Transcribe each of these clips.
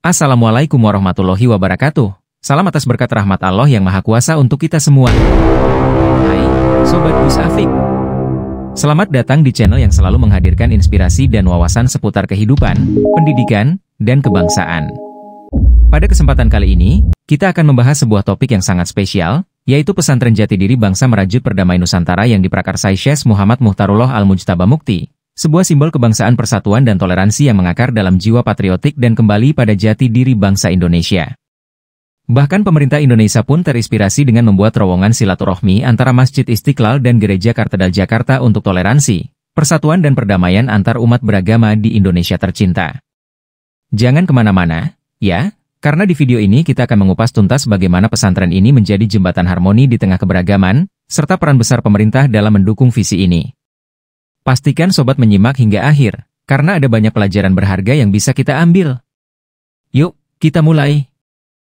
Assalamualaikum warahmatullahi wabarakatuh. Salam atas berkat rahmat Allah yang Maha Kuasa untuk kita semua. Hai, Sobat Gus Afik. Selamat datang di channel yang selalu menghadirkan inspirasi dan wawasan seputar kehidupan, pendidikan, dan kebangsaan. Pada kesempatan kali ini, kita akan membahas sebuah topik yang sangat spesial, yaitu Pesantren Jati Diri Bangsa Merajut Perdamaian Nusantara yang diprakarsai Syekh Muhammad Muhtarullah Al-Mujtaba Mukti. Sebuah simbol kebangsaan, persatuan dan toleransi yang mengakar dalam jiwa patriotik dan kembali pada jati diri bangsa Indonesia. Bahkan pemerintah Indonesia pun terinspirasi dengan membuat terowongan silaturahmi antara Masjid Istiqlal dan Gereja Katedral Jakarta untuk toleransi, persatuan dan perdamaian antar umat beragama di Indonesia tercinta. Jangan kemana-mana, ya, karena di video ini kita akan mengupas tuntas bagaimana pesantren ini menjadi jembatan harmoni di tengah keberagaman, serta peran besar pemerintah dalam mendukung visi ini. Pastikan sobat menyimak hingga akhir, karena ada banyak pelajaran berharga yang bisa kita ambil. Yuk, kita mulai.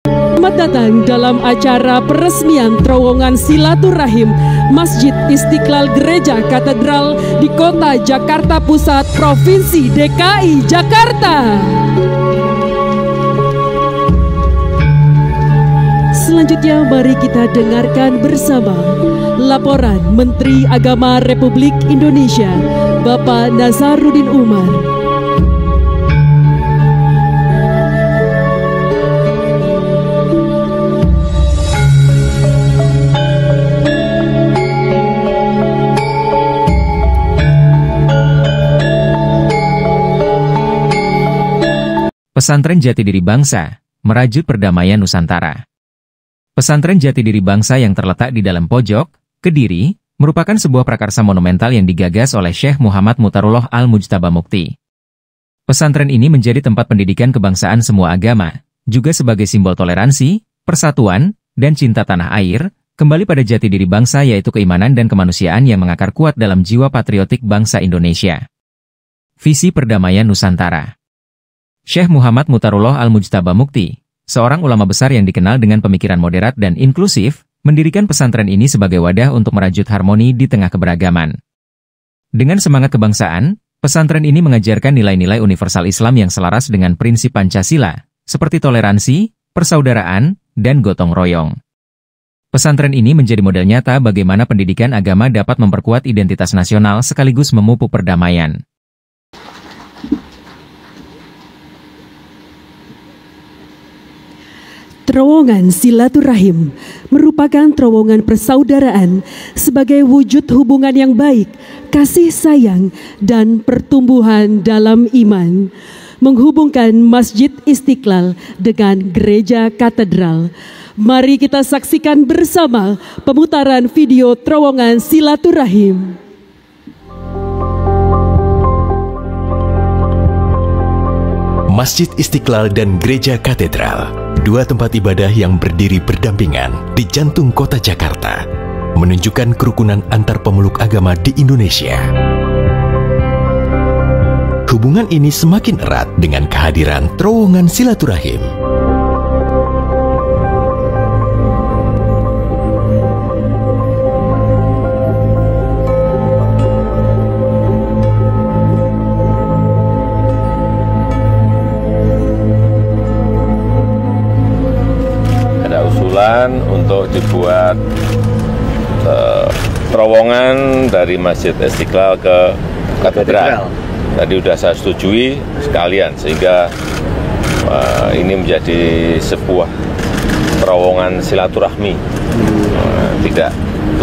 Selamat datang dalam acara peresmian terowongan silaturahim Masjid Istiqlal Gereja Katedral di Kota Jakarta Pusat, Provinsi DKI Jakarta. Selanjutnya mari kita dengarkan bersama laporan Menteri Agama Republik Indonesia, Bapak Nazaruddin Umar. Pesantren Jati Diri Bangsa Merajut Perdamaian Nusantara. Pesantren Jati Diri Bangsa yang terletak di dalam pojok Kediri, merupakan sebuah prakarsa monumental yang digagas oleh Syekh Muhammad Muhtarullah Al-Mujtaba Mukti. Pesantren ini menjadi tempat pendidikan kebangsaan semua agama, juga sebagai simbol toleransi, persatuan, dan cinta tanah air, kembali pada jati diri bangsa yaitu keimanan dan kemanusiaan yang mengakar kuat dalam jiwa patriotik bangsa Indonesia. Visi Perdamaian Nusantara. Syekh Muhammad Muhtarullah Al-Mujtaba Mukti, seorang ulama besar yang dikenal dengan pemikiran moderat dan inklusif, mendirikan pesantren ini sebagai wadah untuk merajut harmoni di tengah keberagaman. Dengan semangat kebangsaan, pesantren ini mengajarkan nilai-nilai universal Islam yang selaras dengan prinsip Pancasila, seperti toleransi, persaudaraan, dan gotong royong. Pesantren ini menjadi model nyata bagaimana pendidikan agama dapat memperkuat identitas nasional sekaligus memupuk perdamaian. Terowongan silaturahim merupakan terowongan persaudaraan sebagai wujud hubungan yang baik, kasih sayang, dan pertumbuhan dalam iman, menghubungkan Masjid Istiqlal dengan Gereja Katedral. Mari kita saksikan bersama pemutaran video terowongan silaturahim. Masjid Istiqlal dan Gereja Katedral, dua tempat ibadah yang berdiri berdampingan di jantung kota Jakarta, menunjukkan kerukunan antar pemeluk agama di Indonesia. Hubungan ini semakin erat dengan kehadiran terowongan silaturahim. Untuk dibuat terowongan dari Masjid Istiqlal ke Katedral. Tadi sudah saya setujui sekalian sehingga ini menjadi sebuah terowongan silaturahmi. Tidak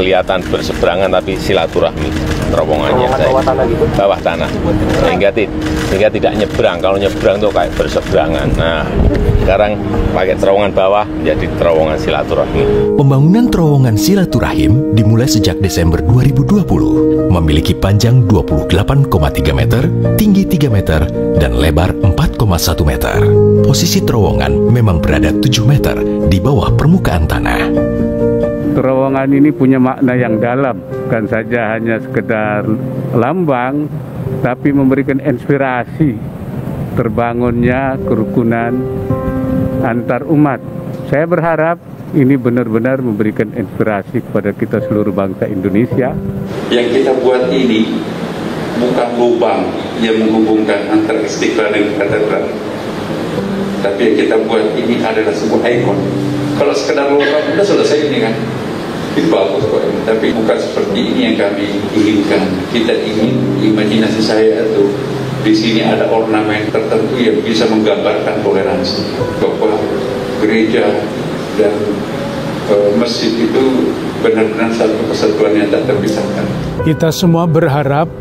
kelihatan berseberangan tapi silaturahmi terowongannya. Bawah tanah sehingga tidak nyebrang. Kalau nyebrang tuh kayak berseberangan. Nah, sekarang pakai terowongan bawah menjadi terowongan silaturahmi. Pembangunan terowongan silaturahim dimulai sejak Desember 2020, memiliki panjang 28,3 meter, tinggi 3 meter, dan lebar 4,1 meter. Posisi terowongan memang berada 7 meter di bawah permukaan tanah. Terowongan ini punya makna yang dalam, bukan saja hanya sekedar lambang, tapi memberikan inspirasi terbangunnya kerukunan antar umat. Saya berharap ini benar-benar memberikan inspirasi kepada kita seluruh bangsa Indonesia. Yang kita buat ini bukan lubang yang menghubungkan antara Istiqlal dan Katedral, Tapi yang kita buat ini adalah sebuah ikon. Kalau sekedar logam udah selesai ini kan, itu bagus kok. Tapi bukan seperti ini yang kami inginkan. Kita ingin, imajinasi saya itu di sini ada ornamen tertentu yang bisa menggambarkan toleransi, bahwa gereja dan masjid itu benar-benar satu kesatuan yang tak terpisahkan. Kita semua berharap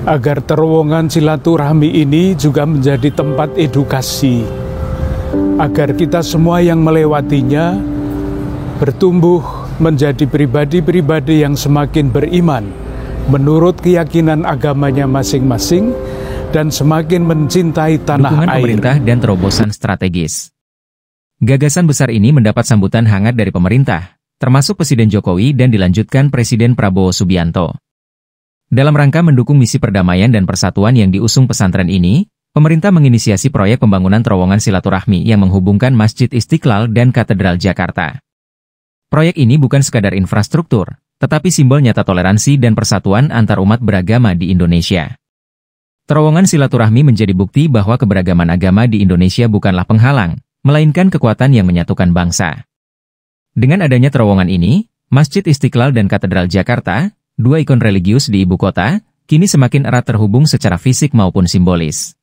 agar terowongan silaturahmi ini juga menjadi tempat edukasi, agar kita semua yang melewatinya bertumbuh menjadi pribadi-pribadi yang semakin beriman menurut keyakinan agamanya masing-masing dan semakin mencintai tanah dukungan air. Pemerintah dan terobosan strategis. Gagasan besar ini mendapat sambutan hangat dari pemerintah, termasuk Presiden Jokowi dan dilanjutkan Presiden Prabowo Subianto. Dalam rangka mendukung misi perdamaian dan persatuan yang diusung pesantren ini, pemerintah menginisiasi proyek pembangunan terowongan silaturahmi yang menghubungkan Masjid Istiqlal dan Katedral Jakarta. Proyek ini bukan sekadar infrastruktur, tetapi simbol nyata toleransi dan persatuan antar umat beragama di Indonesia. Terowongan silaturahmi menjadi bukti bahwa keberagaman agama di Indonesia bukanlah penghalang, melainkan kekuatan yang menyatukan bangsa. Dengan adanya terowongan ini, Masjid Istiqlal dan Katedral Jakarta, dua ikon religius di ibu kota, kini semakin erat terhubung secara fisik maupun simbolis.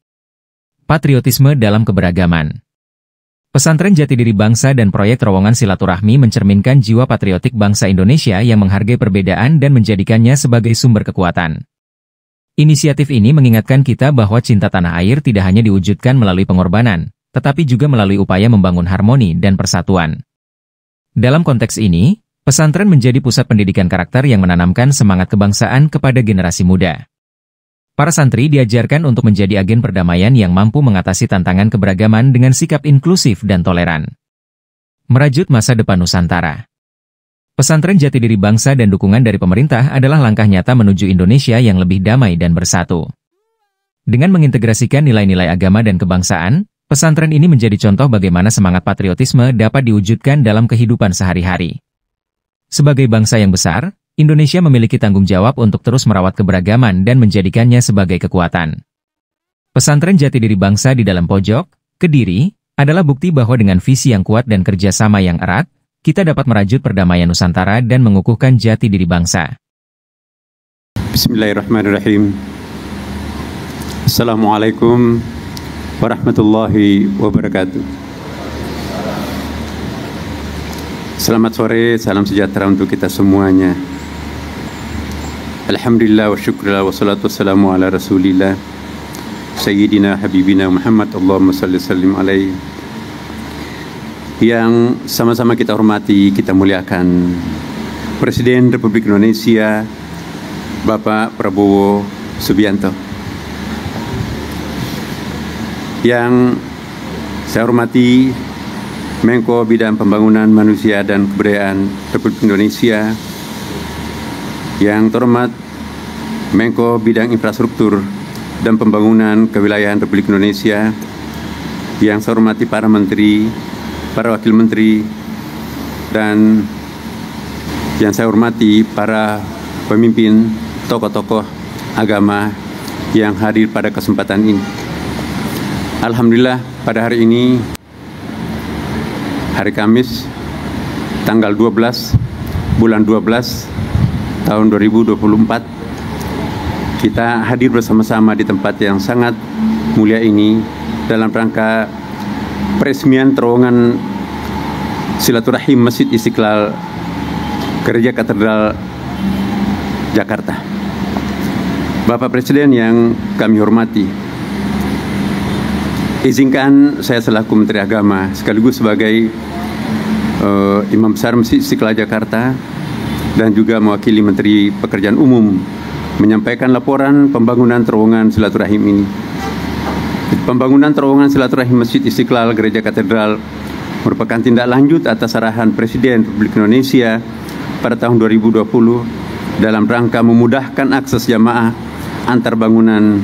Patriotisme dalam keberagaman. Pesantren Jati Diri Bangsa dan proyek terowongan silaturahmi mencerminkan jiwa patriotik bangsa Indonesia yang menghargai perbedaan dan menjadikannya sebagai sumber kekuatan. Inisiatif ini mengingatkan kita bahwa cinta tanah air tidak hanya diwujudkan melalui pengorbanan, tetapi juga melalui upaya membangun harmoni dan persatuan. Dalam konteks ini, pesantren menjadi pusat pendidikan karakter yang menanamkan semangat kebangsaan kepada generasi muda. Para santri diajarkan untuk menjadi agen perdamaian yang mampu mengatasi tantangan keberagaman dengan sikap inklusif dan toleran. Merajut masa depan Nusantara. Pesantren Jati Diri Bangsa dan dukungan dari pemerintah adalah langkah nyata menuju Indonesia yang lebih damai dan bersatu. Dengan mengintegrasikan nilai-nilai agama dan kebangsaan, pesantren ini menjadi contoh bagaimana semangat patriotisme dapat diwujudkan dalam kehidupan sehari-hari. Sebagai bangsa yang besar, Indonesia memiliki tanggung jawab untuk terus merawat keberagaman dan menjadikannya sebagai kekuatan. Pesantren Jati Diri Bangsa di dalam pojok, Kediri, adalah bukti bahwa dengan visi yang kuat dan kerjasama yang erat, kita dapat merajut perdamaian Nusantara dan mengukuhkan jati diri bangsa. Bismillahirrahmanirrahim. Assalamualaikum warahmatullahi wabarakatuh. Selamat sore, salam sejahtera untuk kita semuanya. Alhamdulillah wa syukurlah wa salatu wassalamu ala rasulillah Sayyidina Habibina Muhammad, Allahumma salli sallim alaihi. Yang sama-sama kita hormati, kita muliakan Presiden Republik Indonesia Bapak Prabowo Subianto. Yang saya hormati Menko Bidang Pembangunan Manusia dan Kebudayaan Republik Indonesia, yang terhormat Menko Bidang Infrastruktur dan Pembangunan Kewilayahan Republik Indonesia, yang saya hormati para menteri, para wakil menteri, dan yang saya hormati para pemimpin tokoh-tokoh agama yang hadir pada kesempatan ini. Alhamdulillah, pada hari ini, hari Kamis, tanggal 12 bulan 12 tahun 2024, kita hadir bersama-sama di tempat yang sangat mulia ini dalam rangka peresmian terowongan silaturahim Masjid Istiqlal Gereja Katedral Jakarta. Bapak Presiden yang kami hormati, izinkan saya selaku Menteri Agama sekaligus sebagai Imam Besar Masjid Istiqlal Jakarta dan juga mewakili Menteri Pekerjaan Umum menyampaikan laporan pembangunan terowongan silaturahim ini. Pembangunan terowongan silaturahim Masjid Istiqlal Gereja Katedral merupakan tindak lanjut atas arahan Presiden Republik Indonesia pada tahun 2020 dalam rangka memudahkan akses jamaah antar bangunan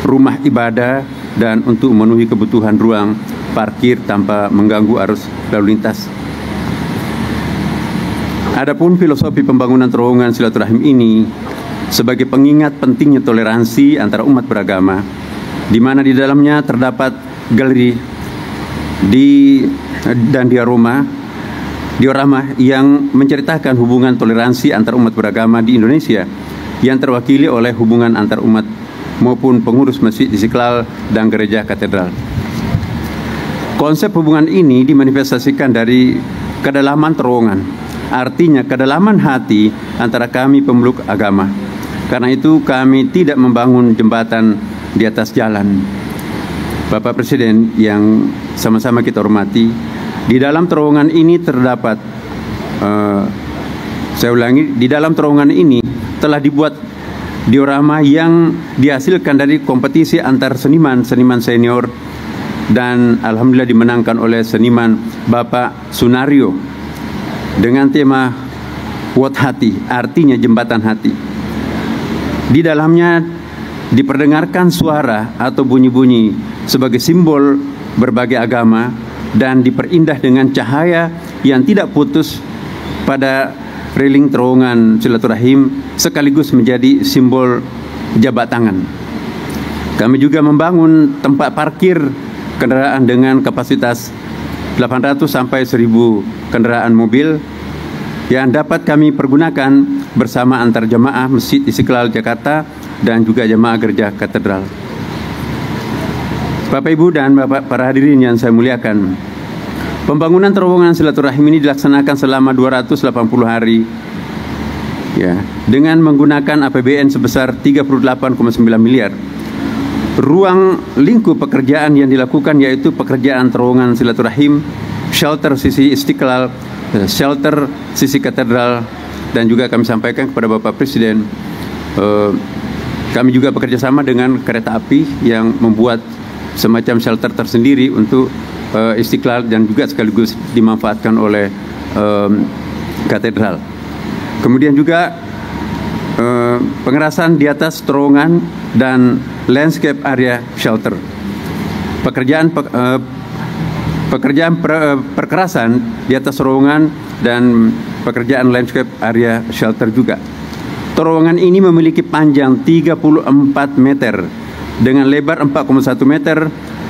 rumah ibadah dan untuk memenuhi kebutuhan ruang parkir tanpa mengganggu arus lalu lintas. Adapun filosofi pembangunan terowongan silaturahim ini sebagai pengingat pentingnya toleransi antara umat beragama, di mana di dalamnya terdapat galeri dan diorama yang menceritakan hubungan toleransi antar umat beragama di Indonesia yang terwakili oleh hubungan antar umat maupun pengurus Masjid Istiqlal dan Gereja Katedral. Konsep hubungan ini dimanifestasikan dari kedalaman terowongan, artinya kedalaman hati antara kami pemeluk agama. Karena itu kami tidak membangun jembatan di atas jalan. Bapak Presiden yang sama-sama kita hormati, di dalam terowongan ini terdapat, saya ulangi, di dalam terowongan ini telah dibuat diorama yang dihasilkan dari kompetisi antar seniman senior dan alhamdulillah dimenangkan oleh seniman Bapak Sunario dengan tema Wat Hati, artinya jembatan hati. Di dalamnya diperdengarkan suara atau bunyi-bunyi sebagai simbol berbagai agama dan diperindah dengan cahaya yang tidak putus pada railing terowongan silaturahim sekaligus menjadi simbol jabat tangan. Kami juga membangun tempat parkir kendaraan dengan kapasitas 800 sampai 1000 kendaraan mobil yang dapat kami pergunakan bersama antar jemaah Masjid Istiqlal Jakarta dan juga jemaah Gereja Katedral. Bapak Ibu dan Bapak para hadirin yang saya muliakan, pembangunan terowongan silaturahim ini dilaksanakan selama 280 hari ya, dengan menggunakan APBN sebesar 38,9 miliar. Ruang lingkup pekerjaan yang dilakukan yaitu pekerjaan terowongan silaturahim, shelter sisi Istiqlal, shelter sisi Katedral, dan juga kami sampaikan kepada Bapak Presiden, kami juga bekerja sama dengan kereta api yang membuat semacam shelter tersendiri untuk Istiqlal dan juga sekaligus dimanfaatkan oleh Katedral. Kemudian juga pengerasan di atas terowongan dan landscape area shelter. Perkerasan di atas terowongan dan pekerjaan landscape area shelter juga. Terowongan ini memiliki panjang 34 meter dengan lebar 4,1 meter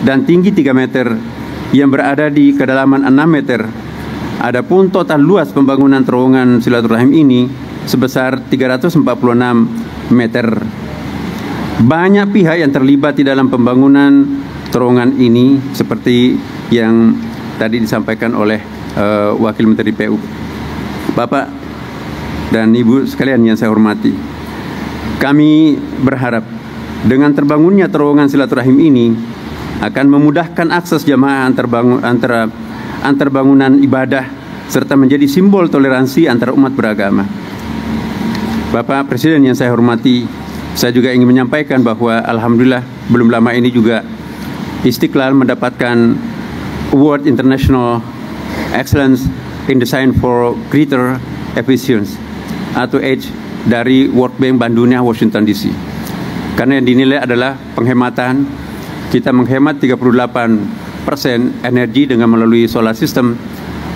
dan tinggi 3 meter yang berada di kedalaman 6 meter. Adapun total luas pembangunan terowongan silaturahim ini sebesar 346 meter. Banyak pihak yang terlibat di dalam pembangunan terowongan ini seperti yang tadi disampaikan oleh Wakil Menteri PU. Bapak dan Ibu sekalian yang saya hormati, kami berharap dengan terbangunnya terowongan silaturahim ini akan memudahkan akses jamaah antar bangunan ibadah serta menjadi simbol toleransi antar umat beragama. Bapak Presiden yang saya hormati, saya juga ingin menyampaikan bahwa alhamdulillah belum lama ini juga Istiqlal mendapatkan Award International Excellence in Design for Greater Efficiency atau EDGE dari World Bank Bandung, Washington DC. Karena yang dinilai adalah penghematan, kita menghemat 38% energi dengan melalui solar system,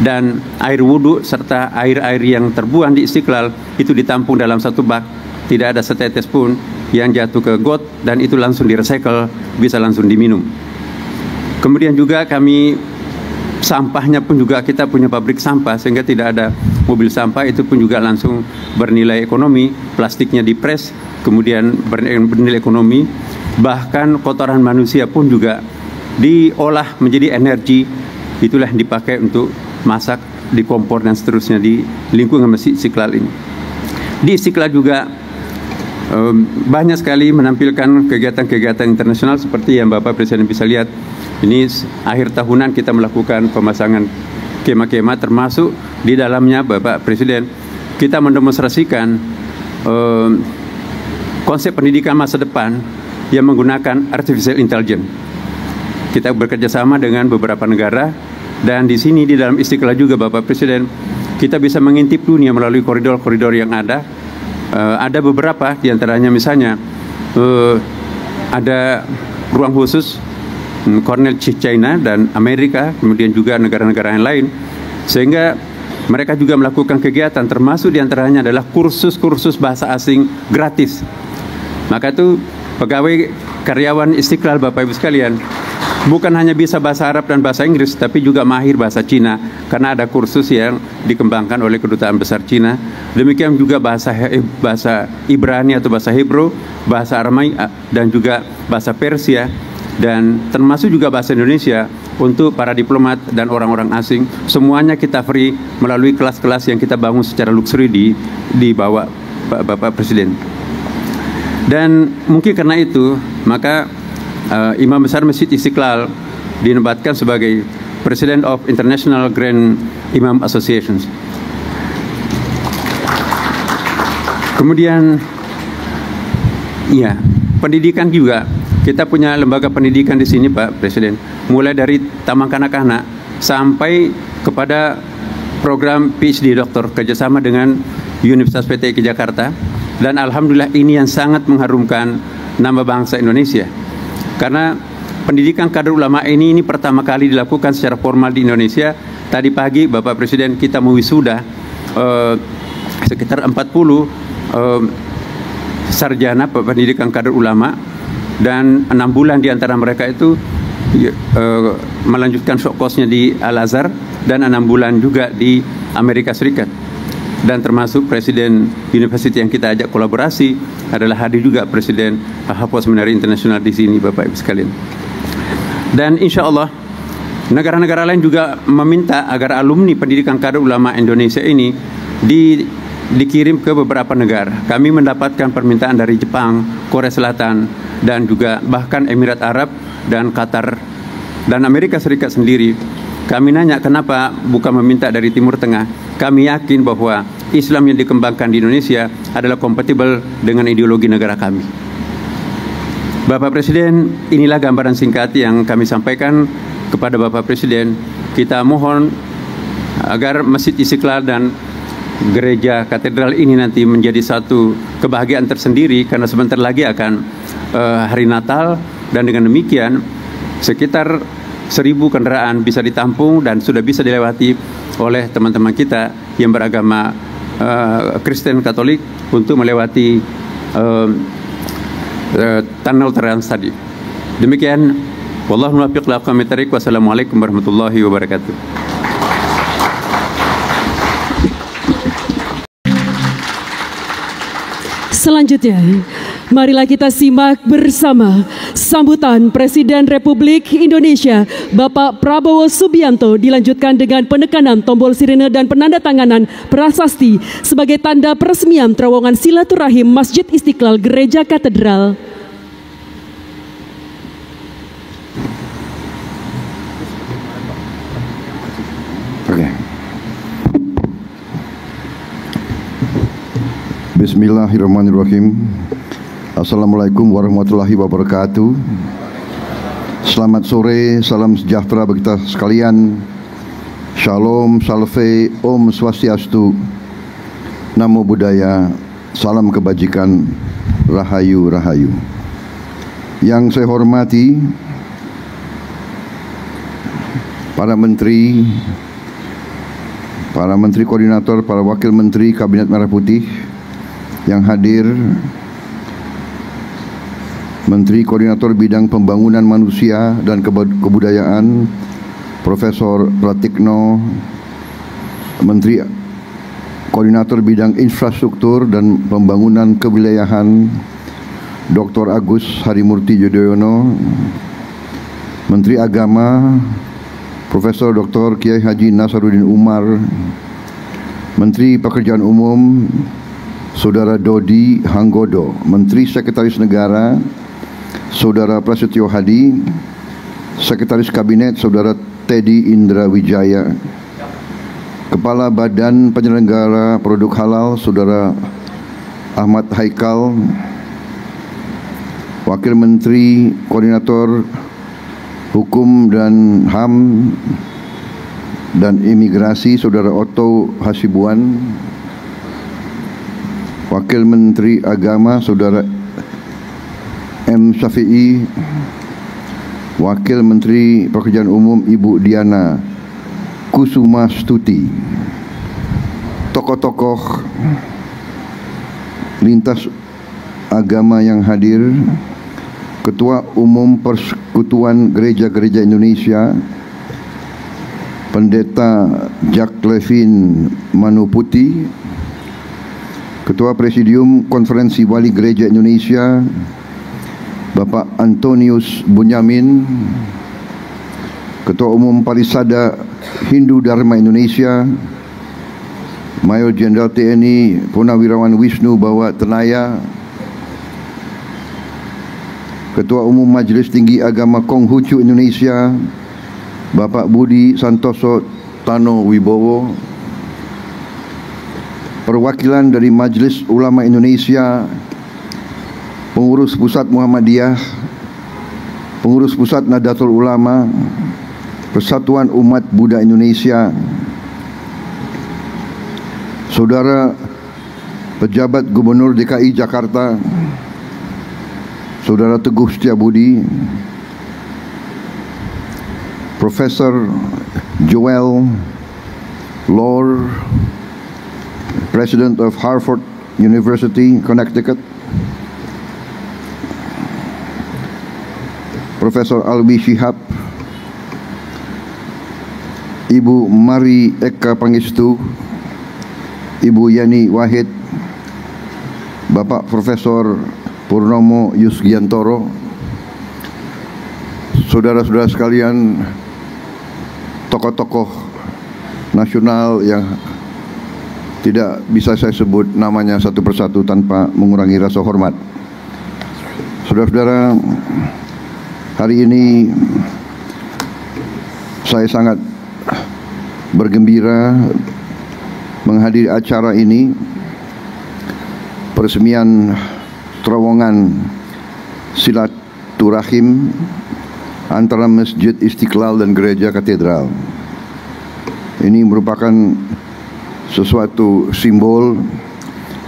dan air wudhu serta air-air yang terbuang di Istiqlal itu ditampung dalam satu bak, tidak ada setetes pun yang jatuh ke got dan itu langsung direcycle, bisa langsung diminum. Kemudian juga kami sampahnya pun juga kita punya pabrik sampah sehingga tidak ada mobil sampah, itu pun juga langsung bernilai ekonomi, plastiknya dipres kemudian bernilai ekonomi, bahkan kotoran manusia pun juga diolah menjadi energi, itulah yang dipakai untuk masak di kompor dan seterusnya di lingkungan Masjid Istiqlal ini. Di Istiqlal juga banyak sekali menampilkan kegiatan-kegiatan internasional seperti yang Bapak Presiden bisa lihat. Ini akhir tahunan kita melakukan pemasangan kemah-kemah, termasuk di dalamnya Bapak Presiden kita mendemonstrasikan konsep pendidikan masa depan yang menggunakan artificial intelligence. Kita bekerja sama dengan beberapa negara dan di sini di dalam Istiqlal juga Bapak Presiden kita bisa mengintip dunia melalui koridor-koridor yang ada. Ada beberapa diantaranya misalnya ada ruang khusus Cornell China dan Amerika, kemudian juga negara-negara yang lain, sehingga mereka juga melakukan kegiatan, termasuk diantaranya adalah kursus-kursus bahasa asing gratis. Maka itu pegawai karyawan Istiqlal Bapak Ibu sekalian bukan hanya bisa bahasa Arab dan bahasa Inggris, tapi juga mahir bahasa Cina, karena ada kursus yang dikembangkan oleh Kedutaan Besar Cina. Demikian juga bahasa Ibrani atau bahasa Hebrew, bahasa Aramai, dan juga bahasa Persia, dan termasuk juga bahasa Indonesia untuk para diplomat dan orang-orang asing. Semuanya kita free melalui kelas-kelas yang kita bangun secara luxury di bawah Bapak Presiden. Dan mungkin karena itu, maka Imam Besar Masjid Istiqlal dinobatkan sebagai President of International Grand Imam Associations. Kemudian, ya, pendidikan juga. Kita punya lembaga pendidikan di sini, Pak Presiden. Mulai dari taman kanak-kanak sampai kepada program PhD Doktor kerjasama dengan Universitas PTIK Jakarta. Dan alhamdulillah ini yang sangat mengharumkan nama bangsa Indonesia. Karena pendidikan kader ulama ini pertama kali dilakukan secara formal di Indonesia. Tadi pagi Bapak Presiden kita mewisuda sekitar 40 sarjana pendidikan kader ulama, dan 6 bulan di antara mereka itu melanjutkan short course-nya di Al-Azhar, dan 6 bulan juga di Amerika Serikat. Dan termasuk Presiden University yang kita ajak kolaborasi adalah hadir juga Presiden Hapoh Seminari Internasional di sini, Bapak Ibu sekalian. Dan insya Allah negara-negara lain juga meminta agar alumni pendidikan kader ulama Indonesia ini dikirim ke beberapa negara. Kami mendapatkan permintaan dari Jepang, Korea Selatan, dan juga bahkan Emirat Arab dan Qatar dan Amerika Serikat sendiri. Kami nanya kenapa bukan meminta dari Timur Tengah. Kami yakin bahwa Islam yang dikembangkan di Indonesia adalah kompatibel dengan ideologi negara kami. Bapak Presiden, inilah gambaran singkat yang kami sampaikan kepada Bapak Presiden. Kita mohon agar Masjid Istiqlal dan Gereja Katedral ini nanti menjadi satu kebahagiaan tersendiri, karena sebentar lagi akan hari Natal, dan dengan demikian sekitar 1.000 kendaraan bisa ditampung dan sudah bisa dilewati oleh teman-teman kita yang beragama Kristen Katolik untuk melewati tunnel Trans tadi. Demikian, wallahu muwaffiq li aqwamit thariq. Wassalamualaikum warahmatullahi wabarakatuh. Selanjutnya, marilah kita simak bersama sambutan Presiden Republik Indonesia Bapak Prabowo Subianto, dilanjutkan dengan penekanan tombol sirine dan penandatanganan prasasti sebagai tanda peresmian terowongan silaturahim Masjid Istiqlal Gereja Katedral. Bismillahirrahmanirrahim. Assalamualaikum warahmatullahi wabarakatuh. Selamat sore, salam sejahtera bagi kita sekalian. Shalom, salve, Om Swastiastu, Namo Buddhaya, salam kebajikan, Rahayu, Rahayu. Yang saya hormati para menteri koordinator, para wakil menteri Kabinet Merah Putih yang hadir, Menteri Koordinator Bidang Pembangunan Manusia dan Kebudayaan Profesor Pratikno, Menteri Koordinator Bidang Infrastruktur dan Pembangunan Kewilayahan Dr. Agus Harimurti Yudhoyono, Menteri Agama Profesor Dr. Kiai Haji Nasaruddin Umar, Menteri Pekerjaan Umum Saudara Dodi Hanggodo, Menteri Sekretaris Negara Saudara Prasetyo Hadi, Sekretaris Kabinet Saudara Teddy Indra Wijaya, Kepala Badan Penyelenggara Produk Halal Saudara Ahmad Haikal, Wakil Menteri Koordinator Hukum dan HAM dan Imigrasi Saudara Otto Hasibuan, Wakil Menteri Agama Saudara M. Syafi'i, Wakil Menteri Pekerjaan Umum Ibu Diana Kusuma Stuti, tokoh-tokoh lintas agama yang hadir, Ketua Umum Persekutuan Gereja-Gereja Indonesia, Pendeta Jack Levin Manuputi, Ketua Presidium Konferensi Wali Gereja Indonesia, Bapak Antonius Bunyamin, Ketua Umum Parisada Hindu Dharma Indonesia, Mayor Jenderal TNI Purnawirawan Wisnu Bawa Tenaya, Ketua Umum Majelis Tinggi Agama Konghucu Indonesia, Bapak Budi Santoso Tano Wibowo, perwakilan dari Majelis Ulama Indonesia, Pengurus Pusat Muhammadiyah, Pengurus Pusat Nahdlatul Ulama, Persatuan Umat Buddha Indonesia, Saudara Pejabat Gubernur DKI Jakarta, Saudara Teguh Setiabudi, Profesor Joel Lore, President of Harvard University, Connecticut, Profesor Alwi Shihab, Ibu Mari Eka Pangestu, Ibu Yani Wahid, Bapak Profesor Purnomo Yusgiantoro, saudara-saudara sekalian, tokoh-tokoh nasional yang tidak bisa saya sebut namanya satu persatu tanpa mengurangi rasa hormat. Saudara-saudara, hari ini saya sangat bergembira menghadiri acara ini, peresmian terowongan silaturahim antara Masjid Istiqlal dan Gereja Katedral. Ini merupakan sesuatu simbol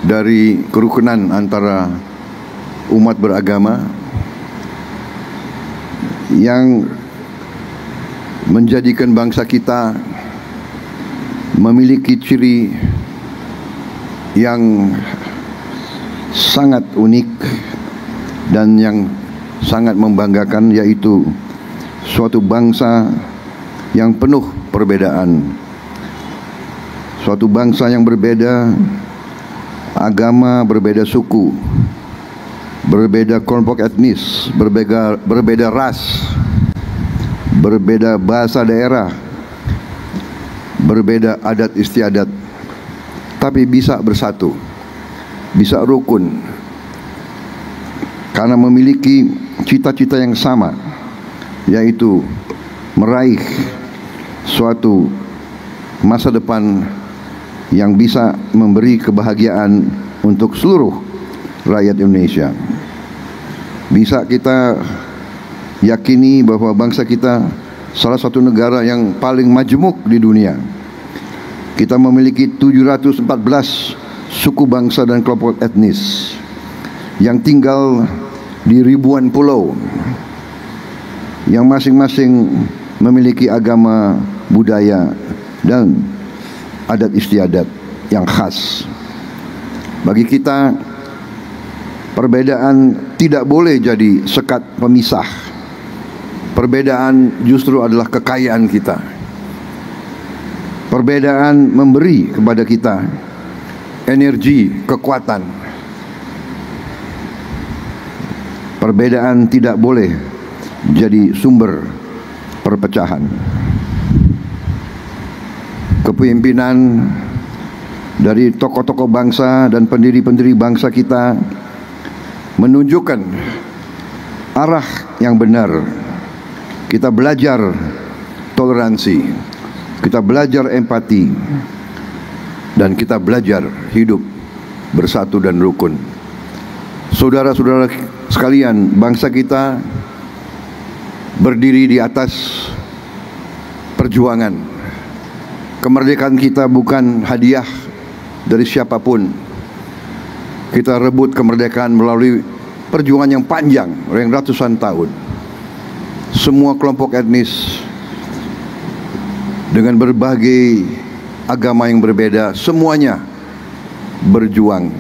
dari kerukunan antara umat beragama yang menjadikan bangsa kita memiliki ciri yang sangat unik dan yang sangat membanggakan, yaitu suatu bangsa yang penuh perbedaan, suatu bangsa yang berbeda agama, berbeda suku, berbeda kelompok etnis, berbeda ras, berbeda bahasa daerah, berbeda adat istiadat, tapi bisa bersatu, bisa rukun, karena memiliki cita-cita yang sama, yaitu meraih suatu masa depan yang bisa memberi kebahagiaan untuk seluruh rakyat Indonesia. Bisa kita yakini bahwa bangsa kita salah satu negara yang paling majemuk di dunia. Kita memiliki 714 suku bangsa dan kelompok etnis yang tinggal di ribuan pulau, yang masing-masing memiliki agama, budaya, dan adat istiadat yang khas. Bagi kita, perbedaan tidak boleh jadi sekat pemisah. Perbedaan justru adalah kekayaan kita. Perbedaan memberi kepada kita energi, kekuatan. Perbedaan tidak boleh jadi sumber perpecahan. Kepemimpinan dari tokoh-tokoh bangsa dan pendiri-pendiri bangsa kita menunjukkan arah yang benar. Kita belajar toleransi, kita belajar empati, dan kita belajar hidup bersatu dan rukun. Saudara-saudara sekalian, bangsa kita berdiri di atas perjuangan. Kemerdekaan kita bukan hadiah dari siapapun. Kita rebut kemerdekaan melalui perjuangan yang panjang, yang ratusan tahun. Semua kelompok etnis dengan berbagai agama yang berbeda, semuanya berjuang.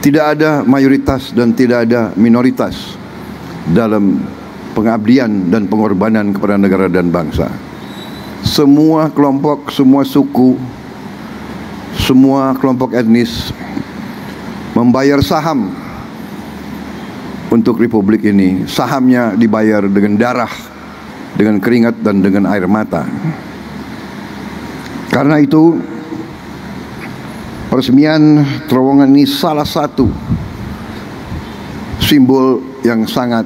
Tidak ada mayoritas dan tidak ada minoritas dalam pengabdian dan pengorbanan kepada negara dan bangsa. Semua kelompok, semua suku, semua kelompok etnis membayar saham untuk republik ini. Sahamnya dibayar dengan darah, dengan keringat dan dengan air mata. Karena itu peresmian terowongan ini salah satu simbol yang sangat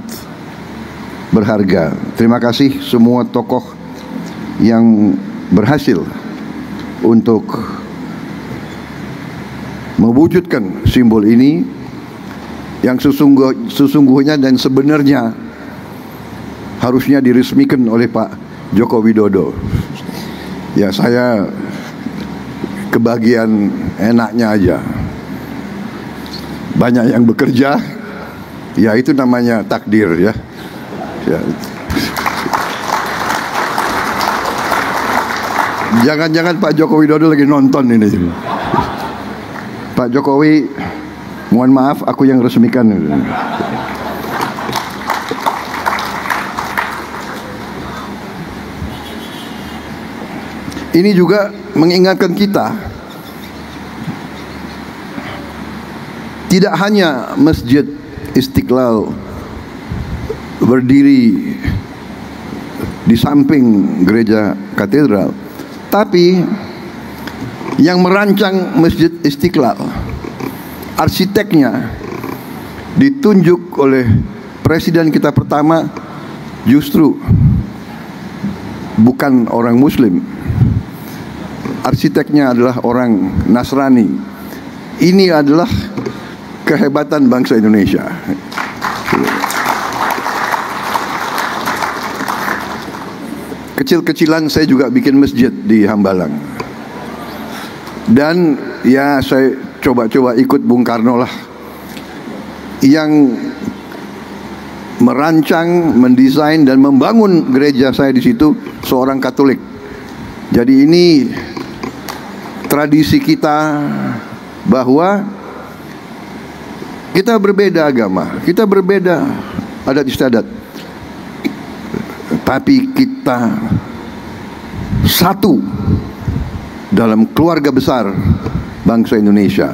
berharga. Terima kasih semua tokoh yang berhasil untuk mewujudkan simbol ini yang sesungguhnya dan sebenarnya harusnya diresmikan oleh Pak Joko Widodo. Ya, saya kebagian enaknya aja. Banyak yang bekerja, ya itu namanya takdir ya. Jangan-jangan Pak Joko Widodo lagi nonton ini. Pak Jokowi, mohon maaf, aku yang resmikan. Ini juga mengingatkan kita, tidak hanya Masjid Istiqlal berdiri di samping gereja katedral, tapi yang merancang Masjid Istiqlal, arsiteknya ditunjuk oleh presiden kita pertama justru bukan orang Muslim. Arsiteknya adalah orang Nasrani. Ini adalah kehebatan bangsa Indonesia. Kecil-kecilan saya juga bikin masjid di Hambalang. Dan ya saya coba-coba ikut Bung Karno lah. Yang merancang, mendesain dan membangun gereja saya di situ seorang Katolik. Jadi ini tradisi kita bahwa kita berbeda agama, kita berbeda adat istiadat, tapi kita satu dalam keluarga besar bangsa Indonesia.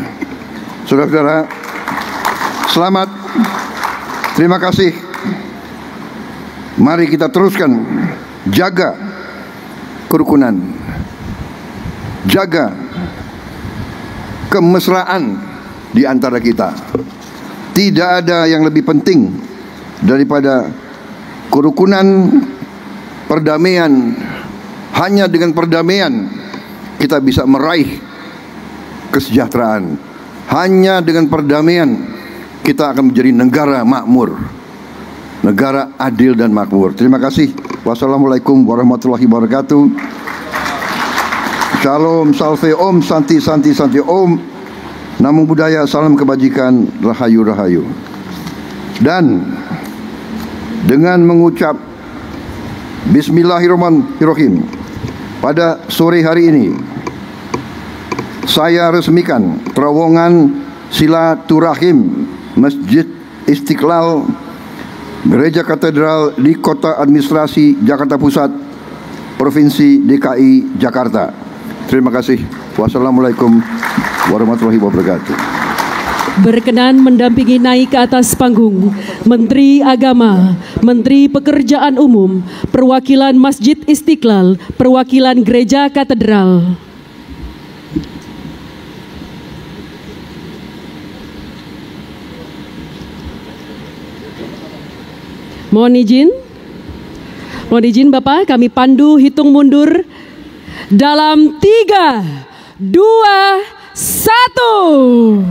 Saudara-saudara, selamat, terima kasih. Mari kita teruskan jaga kerukunan, jaga kemesraan di antara kita. Tidak ada yang lebih penting daripada kerukunan, perdamaian. Hanya dengan perdamaian kita bisa meraih kesejahteraan. Hanya dengan perdamaian kita akan menjadi negara makmur, negara adil dan makmur. Terima kasih. Wassalamualaikum warahmatullahi wabarakatuh. Shalom, salve, om, santi, santi, santi, om. Namo Buddhaya, salam kebajikan, rahayu, rahayu. Dan dengan mengucap Bismillahirrahmanirrahim, pada sore hari ini saya resmikan terowongan silaturahim Masjid Istiqlal Gereja Katedral di Kota Administrasi Jakarta Pusat, Provinsi DKI Jakarta. Terima kasih. Wassalamualaikum warahmatullahi wabarakatuh. Berkenan mendampingi naik ke atas panggung Menteri Agama, Menteri Pekerjaan Umum, perwakilan Masjid Istiqlal, perwakilan Gereja Katedral. Mohon izin Bapak, kami pandu hitung mundur dalam 3, 2, 1.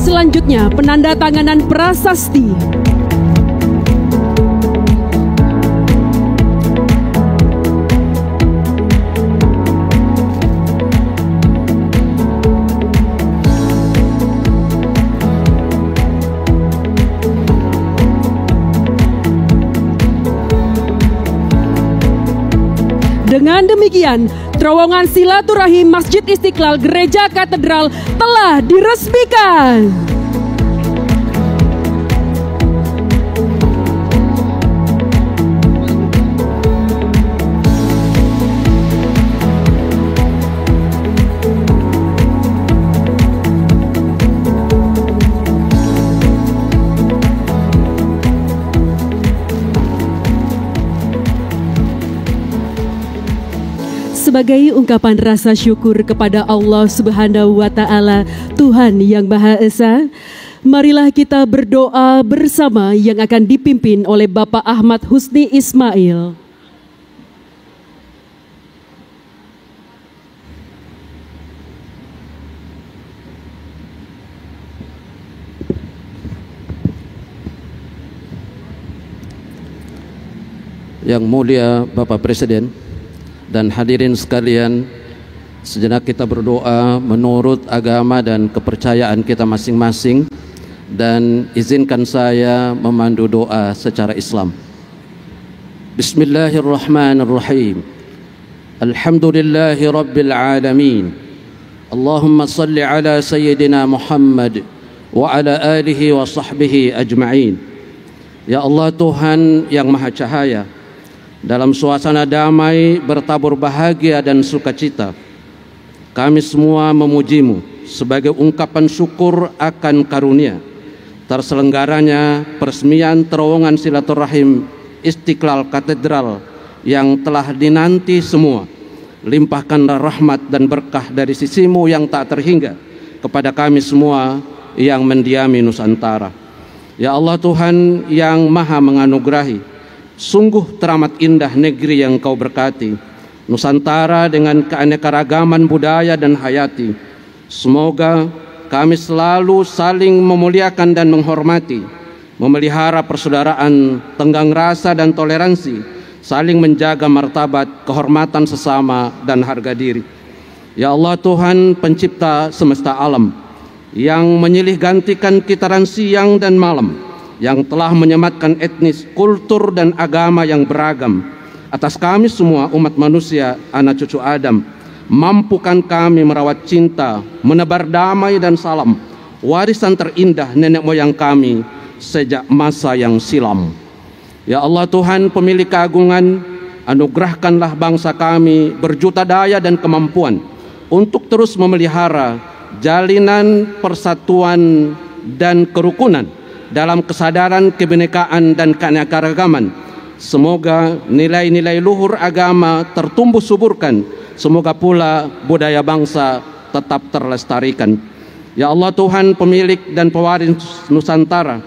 Selanjutnya penandatanganan prasasti. Dengan demikian, terowongan silaturahim Masjid Istiqlal Gereja Katedral telah diresmikan. Sebagai ungkapan rasa syukur kepada Allah Subhanahu wa Ta'ala, Tuhan yang Maha Esa, marilah kita berdoa bersama yang akan dipimpin oleh Bapak Ahmad Husni Ismail. Yang mulia Bapak Presiden dan hadirin sekalian, sejenak kita berdoa menurut agama dan kepercayaan kita masing-masing, dan izinkan saya memandu doa secara Islam. Bismillahirrahmanirrahim. Alhamdulillahi Rabbil Alamin. Allahumma salli ala Sayyidina Muhammad wa ala alihi wa sahbihi ajma'in. Ya Allah, Tuhan yang Maha Cahaya, dalam suasana damai, bertabur bahagia dan sukacita, kami semua memuji-Mu sebagai ungkapan syukur akan karunia terselenggaranya peresmian terowongan silaturahim Istiqlal Katedral yang telah dinanti semua. Limpahkanlah rahmat dan berkah dari sisi-Mu yang tak terhingga kepada kami semua yang mendiami Nusantara. Ya Allah, Tuhan yang Maha menganugerahi, sungguh teramat indah negeri yang Kau berkati, Nusantara dengan keanekaragaman budaya dan hayati. Semoga kami selalu saling memuliakan dan menghormati, memelihara persaudaraan, tenggang rasa dan toleransi, saling menjaga martabat, kehormatan sesama dan harga diri. Ya Allah, Tuhan pencipta semesta alam, yang menyilih gantikan kitaran siang dan malam, yang telah menyematkan etnis, kultur dan agama yang beragam atas kami semua umat manusia, anak cucu Adam. Mampukan kami merawat cinta, menebar damai dan salam, warisan terindah nenek moyang kami sejak masa yang silam. Ya Allah, Tuhan pemilik keagungan, anugerahkanlah bangsa kami berjuta daya dan kemampuan untuk terus memelihara jalinan persatuan dan kerukunan dalam kesadaran kebinekaan dan keanekaragaman. Semoga nilai-nilai luhur agama tertumbuh suburkan. Semoga pula budaya bangsa tetap terlestarikan. Ya Allah, Tuhan pemilik dan pewaris Nusantara,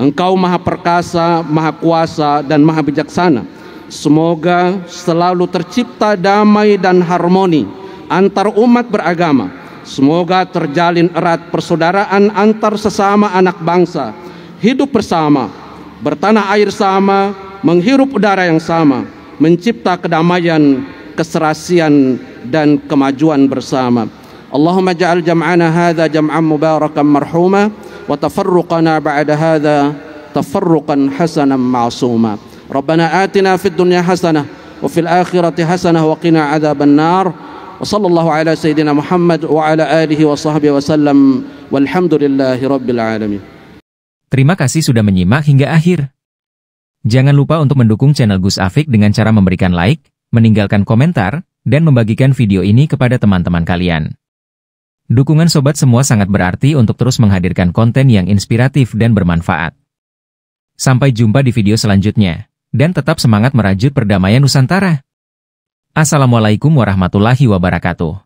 Engkau Maha Perkasa, Maha Kuasa dan Maha Bijaksana. Semoga selalu tercipta damai dan harmoni antar umat beragama. Semoga terjalin erat persaudaraan antar sesama anak bangsa, hidup bersama, bertanah air sama, menghirup udara yang sama, mencipta kedamaian, keserasian dan kemajuan bersama. Allahumma ja'al jam'ana hadha jam'an mubarakan marhuma wa tafarruqana ba'da hadha tafarruqan hasanan ma'suma. Rabbana atina fid dunya hasanah wa fil akhirati hasanah wa qina adzaban nar. Wa sallallahu ala sayyidina Muhammad wa ala alihi wa sahbihi wa sallam walhamdulillahi rabbil alamin. Terima kasih sudah menyimak hingga akhir. Jangan lupa untuk mendukung channel Gus Afik dengan cara memberikan like, meninggalkan komentar, dan membagikan video ini kepada teman-teman kalian. Dukungan sobat semua sangat berarti untuk terus menghadirkan konten yang inspiratif dan bermanfaat. Sampai jumpa di video selanjutnya, dan tetap semangat merajut perdamaian Nusantara. Assalamualaikum warahmatullahi wabarakatuh.